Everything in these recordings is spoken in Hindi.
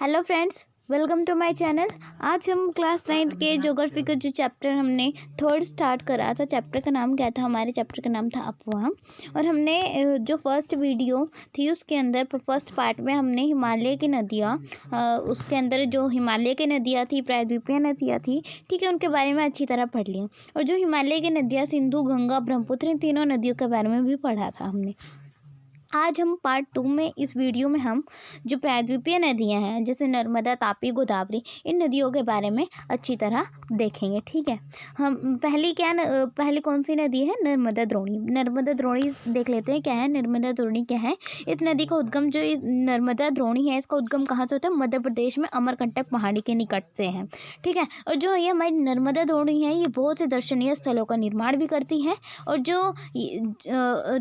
Hello friends, welcome to my channel. आज हम क्लास 9th के ज्योग्राफी का जो चैप्टर हमने थर्ड स्टार्ट करा था, चैप्टर का नाम क्या था? हमारे चैप्टर का नाम था अफवाह। और हमने जो फर्स्ट वीडियो थी उसके अंदर फर्स्ट पार्ट में हमने हिमालय की नदियाँ, उसके अंदर जो हिमालय की नदियाँ थी, प्रायद्वीपीय नदियाँ थी, ठीक है, उनके बारे में अच्छी तरह पढ़ लिया। और जो हिमालय की नदियाँ सिंधु, गंगा, ब्रह्मपुत्र, इन तीनों नदियों के बारे में भी पढ़ा था हमने। आज हम पार्ट 2 में इस वीडियो में हम जो प्रायद्वीपीय नदियां हैं जैसे नर्मदा, तापी, गोदावरी, इन नदियों के बारे में अच्छी तरह देखेंगे। ठीक है, हम पहली कौन सी नदी है? नर्मदा द्रोणी। नर्मदा द्रोणी देख लेते हैं क्या है। नर्मदा द्रोणी क्या है? इस नदी का उद्गम, जो इस नर्मदा द्रोणी है, इसका उद्गम कहाँ से होता है? मध्य प्रदेश में अमरकंटक पहाड़ी के निकट से है। ठीक है, और जो ये हमारी नर्मदा द्रोणी है, ये बहुत से दर्शनीय स्थलों का निर्माण भी करती है। और जो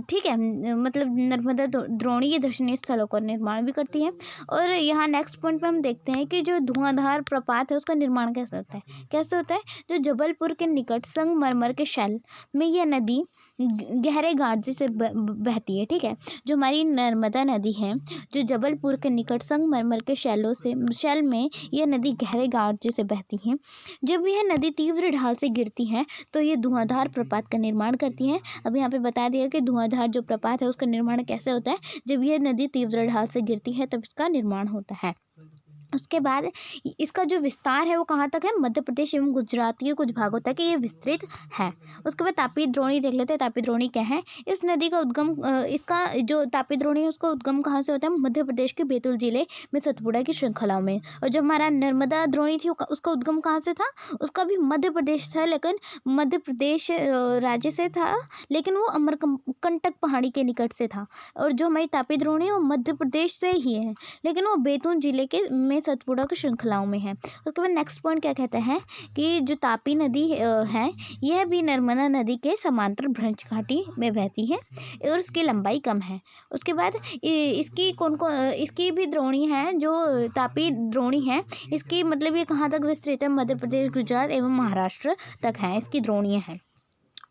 ठीक है, मतलब नर्मदा द्रोणी ये दर्शनीय स्थलों का निर्माण भी करती है। और यहाँ नेक्स्ट पॉइंट पे हम देखते हैं कि जो धुआंधार प्रपात है उसका निर्माण कैसे होता है। कैसे होता है? जो जबलपुर के निकट संगमरमर के शैल में यह नदी गहरे घाट से बहती है। ठीक है, जो हमारी नर्मदा नदी है, जो जबलपुर के निकट संगमरमर के शैल में यह नदी गहरे घाट से बहती है। जब यह नदी तीव्र ढाल से गिरती है तो ये धुआंधार प्रपात का निर्माण करती है। अब यहाँ पे बता दिया कि धुआंधार जो प्रपात है उसका निर्माण कैसे होता है। जब यह नदी तीव्र ढाल से गिरती है तब इसका निर्माण होता है। उसके बाद इसका जो विस्तार है वो कहाँ तक है? मध्य प्रदेश एवं गुजरात के कुछ भागों तक ये विस्तृत है। उसके बाद तापी द्रोणी देख लेते हैं। तापी द्रोणी क्या है? इस नदी का उद्गम, इसका जो तापी द्रोणी है उसका उद्गम कहाँ से होता है? मध्य प्रदेश के बैतूल जिले में सतपुड़ा की श्रृंखलाओं में। और जो हमारा नर्मदा द्रोणी थी उसका उद्गम कहाँ से था? उसका भी मध्य प्रदेश था, लेकिन मध्य प्रदेश राज्य से था, लेकिन वो अमरकंटक पहाड़ी के निकट से था। और जो हमारी तापी द्रोणी है वो मध्य प्रदेश से ही है, लेकिन वो बैतूल जिले के में सतपुड़ा की श्रृंखलाओं में है। उसके बाद नेक्स्ट पॉइंट क्या कहते हैं कि जो तापी नदी है यह भी नर्मदा नदी के समांतर भ्रंश घाटी में बहती है और इसकी लंबाई कम है। उसके बाद इसकी भी द्रोणी है, जो तापी द्रोणी है, इसकी मतलब ये कहाँ तक विस्तृत है? मध्य प्रदेश, गुजरात एवं महाराष्ट्र तक है इसकी द्रोणियाँ हैं।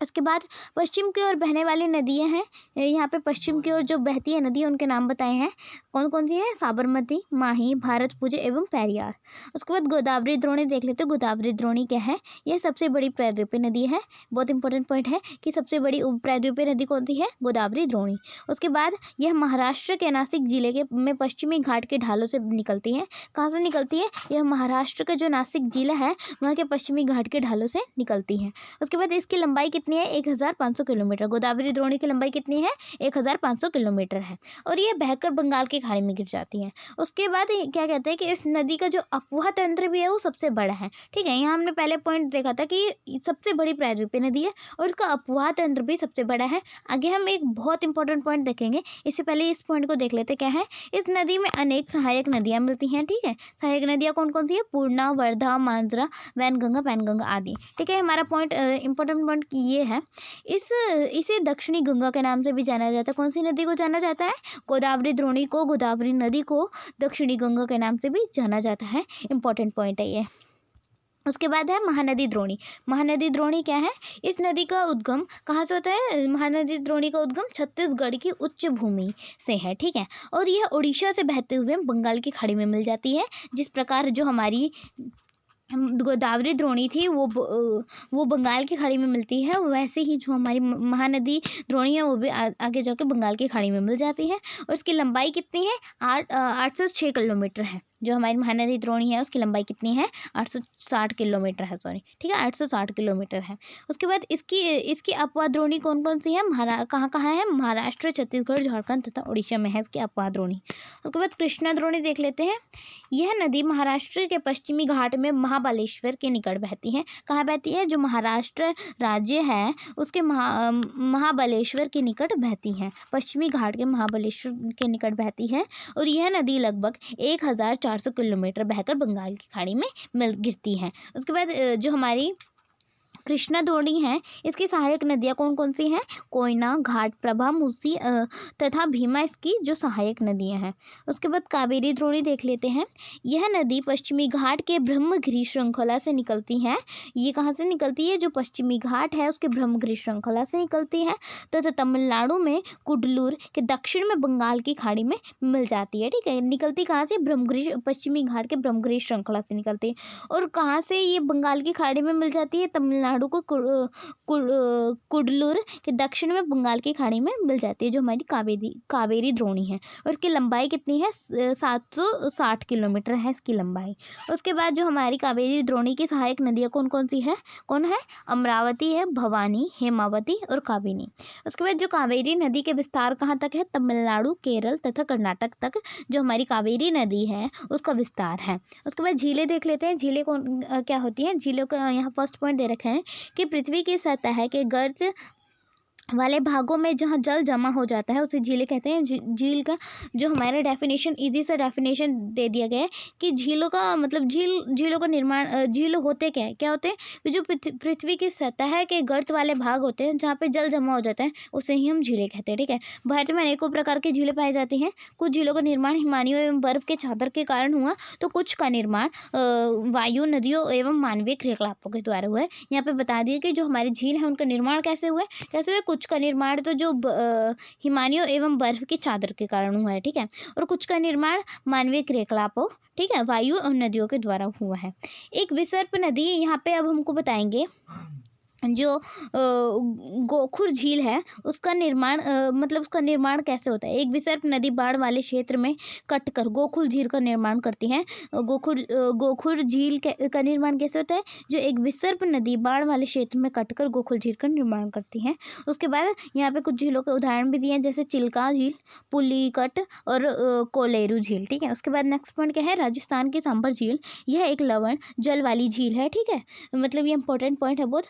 उसके बाद पश्चिम की ओर बहने वाली नदियां हैं। यहाँ पे पश्चिम की ओर जो बहती है नदी उनके नाम बताए हैं। कौन कौन सी है? साबरमती, माही, भारतपुजा एवं पेरियार। उसके बाद गोदावरी द्रोणी देख लेते हैं। गोदावरी द्रोणी क्या है? यह सबसे बड़ी प्रायद्वीपीय नदी है। बहुत इंपॉर्टेंट पॉइंट है कि सबसे बड़ी प्रायद्वीपीय नदी कौन सी है? गोदावरी द्रोणी। उसके बाद यह महाराष्ट्र के नासिक जिले के में पश्चिमी घाट के ढालों से निकलती है। कहाँ से निकलती है? यह महाराष्ट्र का जो नासिक जिला है वहाँ के पश्चिमी घाट के ढालों से निकलती है। उसके बाद इसकी लंबाई कितनी है? 1500 किलोमीटर। गोदावरी द्रोणी की लंबाई कितनी है? 1500 किलोमीटर है। और ये बहकर बंगाल की खाड़ी में गिर जाती है। उसके बाद क्या कहते हैं कि इस नदी का जो अफवाह तंत्र भी है वो सबसे बड़ा है। ठीक है, यहाँ हमने पहले पॉइंट देखा था कि ये सबसे बड़ी प्रायद्वीपीय नदी है और इसका अफवाह तंत्र भी सबसे बड़ा है। आगे हम एक बहुत इंपॉर्टेंट पॉइंट देखेंगे, इससे पहले इस पॉइंट को देख लेते क्या है। इस नदी में अनेक सहायक नदियाँ मिलती हैं। ठीक है, सहायक नदियाँ कौन कौन सी है? पूर्णा, वर्धा, मांजरा, वैनगंगा, पैनगंगा आदि। ठीक है, हमारा पॉइंट इंपॉर्टेंट पॉइंट ये है, इसे दक्षिणी गंगा के नाम से भी जाना जाता है। कौन सी नदी को जाना जाता है? गोदावरी द्रोणी को, गोदावरी नदी को दक्षिणी गंगा के नाम से भी जाना जाता है। इंपॉर्टेंट पॉइंट है ये। उसके बाद है महानदी द्रोणी। महानदी द्रोणी क्या है? इस नदी का उद्गम कहाँ से होता है? महानदी द्रोणी का उद्गम छत्तीसगढ़ की उच्च भूमि से है। ठीक है, और यह उड़ीसा से बहते हुए बंगाल की खाड़ी में मिल जाती है। जिस प्रकार जो हमारी गोदावरी द्रोणी थी वो बंगाल की खाड़ी में मिलती है, वैसे ही जो हमारी महानदी द्रोणी है वो भी आगे जाके बंगाल की खाड़ी में मिल जाती है। और इसकी लंबाई कितनी है? 806 किलोमीटर है। जो हमारी महानदी द्रोणी है उसकी लंबाई कितनी है? 860 किलोमीटर है, सॉरी, ठीक है, 860 किलोमीटर है। उसके बाद इसकी अपवाह द्रोणी कौन कौन सी है? कहाँ कहाँ है? महाराष्ट्र, छत्तीसगढ़, झारखंड तथा उड़ीसा में है इसकी अपवाह द्रोणी। उसके बाद कृष्णा द्रोणी देख लेते हैं। यह नदी महाराष्ट्र के पश्चिमी घाट में महाबलेश्वर के निकट बहती है। कहाँ बहती है? जो महाराष्ट्र राज्य है उसके महाबलेश्वर के निकट बहती है। पश्चिमी घाट के महाबलेश्वर के निकट बहती है। और यह नदी लगभग 1400 किलोमीटर बहकर बंगाल की खाड़ी में गिरती है। उसके बाद जो हमारी कृष्णा द्रोणी है, इसकी सहायक नदियाँ कौन कौन सी हैं? कोयना, घाटप्रभा, मूसी तथा भीमा इसकी जो सहायक नदियाँ हैं। उसके बाद कावेरी द्रोणी देख लेते हैं। यह नदी पश्चिमी घाट के ब्रह्मगिरि श्रृंखला से निकलती है। ये कहाँ से निकलती है? जो पश्चिमी घाट है उसके ब्रह्मगिरि श्रृंखला से निकलती है तथा तमिलनाडु में कुडलूर के दक्षिण में बंगाल की खाड़ी में मिल जाती है। ठीक है, निकलती कहाँ से? ब्रह्मगिरि, पश्चिमी घाट के ब्रह्मगिरि श्रृंखला से निकलती है। और कहाँ से ये बंगाल की खाड़ी में मिल जाती है? तमिलनाडु को कुडलूर के दक्षिण में बंगाल की खाड़ी में मिल जाती है, जो हमारी कावेरी द्रोणी है। और इसकी लंबाई कितनी है? 760 किलोमीटर है इसकी लंबाई। उसके बाद जो हमारी कावेरी द्रोणी की सहायक नदियाँ कौन कौन सी है? कौन है? अमरावती है, भवानी, हेमावती और काबिनी। उसके बाद जो कावेरी नदी के विस्तार कहाँ तक है? तमिलनाडु, केरल तथा कर्नाटक तक जो हमारी कावेरी नदी है उसका विस्तार है। उसके बाद झीलें देख लेते हैं। झीलें कौन क्या होती हैं? झीलों का यहाँ फर्स्ट पॉइंट दे रखे हैं कि पृथ्वी की सतह के गर्त वाले भागों में जहाँ जल जमा हो जाता है उसे झीलें कहते हैं। झील का जो हमारा डेफिनेशन, इजी सा डेफिनेशन दे दिया गया है कि झीलों का मतलब झीलों का निर्माण, झील होते क्या होते हैं? कि जो पृथ्वी की सतह के गर्त वाले भाग होते हैं जहाँ पे जल जमा हो जाता है उसे ही हम झीलें कहते हैं। ठीक है, भारत में अनेकों प्रकार की झीलें पाई जाती हैं। कुछ झीलों का निर्माण हिमानियों एवं बर्फ के चादर के कारण हुआ, तो कुछ का निर्माण वायु, नदियों एवं मानवीय क्रियाकलापों के द्वारा हुआ है। यहाँ पे बता दिए कि जो हमारे झील है उनका निर्माण कैसे हुआ है। कुछ का निर्माण तो जो हिमानियों एवं बर्फ की चादर के कारण हुआ है। ठीक है, और कुछ का निर्माण मानवीय क्रियाकलापों, ठीक है, वायु और नदियों के द्वारा हुआ है। एक विसर्प नदी यहाँ पे अब हमको बताएंगे। जो गोखुर झील है उसका निर्माण मतलब उसका निर्माण कैसे होता है? एक विसर्प नदी बाढ़ वाले क्षेत्र में कटकर गोखुर झील का निर्माण करती है। गोखुर झील का निर्माण कैसे होता है? जो एक विसर्प नदी बाढ़ वाले क्षेत्र में कटकर गोखुर झील का निर्माण करती है। उसके बाद यहाँ पे कुछ झीलों के उदाहरण भी दिए हैं, जैसे चिल्का झील, पुलिकट और कोलेरू झील। ठीक है, उसके बाद नेक्स्ट पॉइंट क्या है? राजस्थान की सांभर झील, यह एक लवण जल वाली झील है। ठीक है, मतलब ये इंपॉर्टेंट पॉइंट है बहुत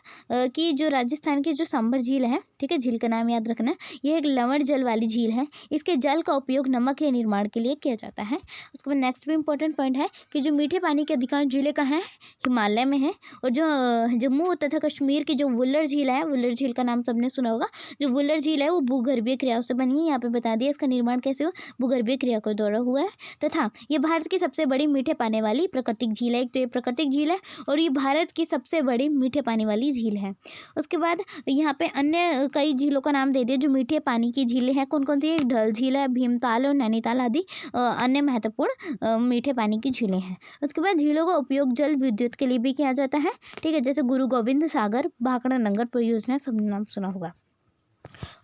कि जो राजस्थान की जो सांभर झील है, ठीक है, झील का नाम याद रखना, यह एक लवण जल वाली झील है। इसके जल का उपयोग नमक के निर्माण के लिए किया जाता है। उसके बाद नेक्स्ट भी इंपॉर्टेंट पॉइंट है कि जो मीठे पानी के अधिकांश झीलें कहाँ हैं? हिमालय में है। और जो जम्मू तथा कश्मीर की जो वुलर झील है, वुलर झील का नाम सबने सुना होगा, जो वुलर झील है वो भूगर्भीय क्रियाओं से बनी है। यहाँ पे बता दिया इसका निर्माण कैसे हुआ, भूगर्भीय क्रिया के द्वारा हुआ है। तथा ये भारत की सबसे बड़ी मीठे पानी वाली प्राकृतिक झील है। एक तो ये प्राकृतिक झील है और ये भारत की सबसे बड़ी मीठे पानी वाली झील है। उसके बाद यहाँ पे अन्य कई झीलों का नाम दे दिया जो मीठे पानी की झीलें हैं। कौन कौन सी? एक डल झील है, भीमताल और नैनीताल आदि अन्य महत्वपूर्ण मीठे पानी की झीलें हैं। उसके बाद झीलों का उपयोग जल विद्युत के लिए भी किया जाता है। ठीक है, जैसे गुरु गोविंद सागर, भाखड़ा नंगर परियोजना, सब नाम सुना होगा।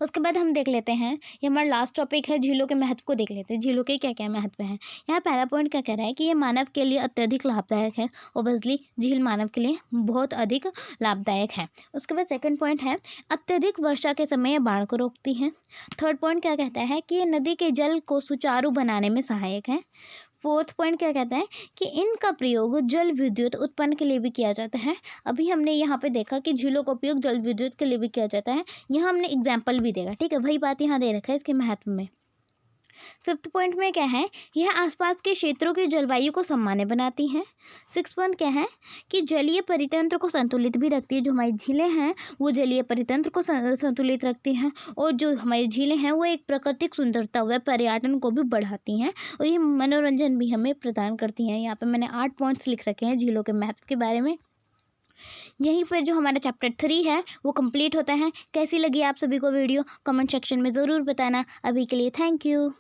उसके बाद हम देख लेते हैं, ये हमारा लास्ट टॉपिक है, झीलों के महत्व को देख लेते हैं। झीलों के क्या क्या महत्व हैं। यहाँ पहला पॉइंट क्या कह रहा है कि ये मानव के लिए अत्यधिक लाभदायक है। ओबेसली झील मानव के लिए बहुत अधिक लाभदायक है। उसके बाद सेकंड पॉइंट है, अत्यधिक वर्षा के समय ये बाढ़ को रोकती है। थर्ड पॉइंट क्या कहता है कि ये नदी के जल को सुचारू बनाने में सहायक है। फोर्थ पॉइंट क्या कहता है कि इनका प्रयोग जल विद्युत उत्पन्न के लिए भी किया जाता है। अभी हमने यहाँ पे देखा कि झीलों का उपयोग जल विद्युत के लिए भी किया जाता है। यहाँ हमने एग्जाम्पल भी देखा। ठीक है, वही बात यहाँ दे रखा है इसके महत्व में। फिफ्थ पॉइंट में क्या है? यह आसपास के क्षेत्रों की जलवायु को सामान्य बनाती हैं। सिक्स पॉइंट क्या है कि जलीय परितंत्र को संतुलित भी रखती है। जो हमारी झीलें हैं वो जलीय परितंत्र को संतुलित रखती हैं और जो हमारी झीलें हैं वो एक प्राकृतिक सुंदरता व पर्यटन को भी बढ़ाती हैं और ये मनोरंजन भी हमें प्रदान करती हैं। यहाँ पे मैंने 8 पॉइंट्स लिख रखे हैं झीलों के महत्व के बारे में। यहीं पर जो हमारा चैप्टर 3 है वो कंप्लीट होता है। कैसी लगी आप सभी को वीडियो? कमेंट सेक्शन में ज़रूर बताना। अभी के लिए थैंक यू।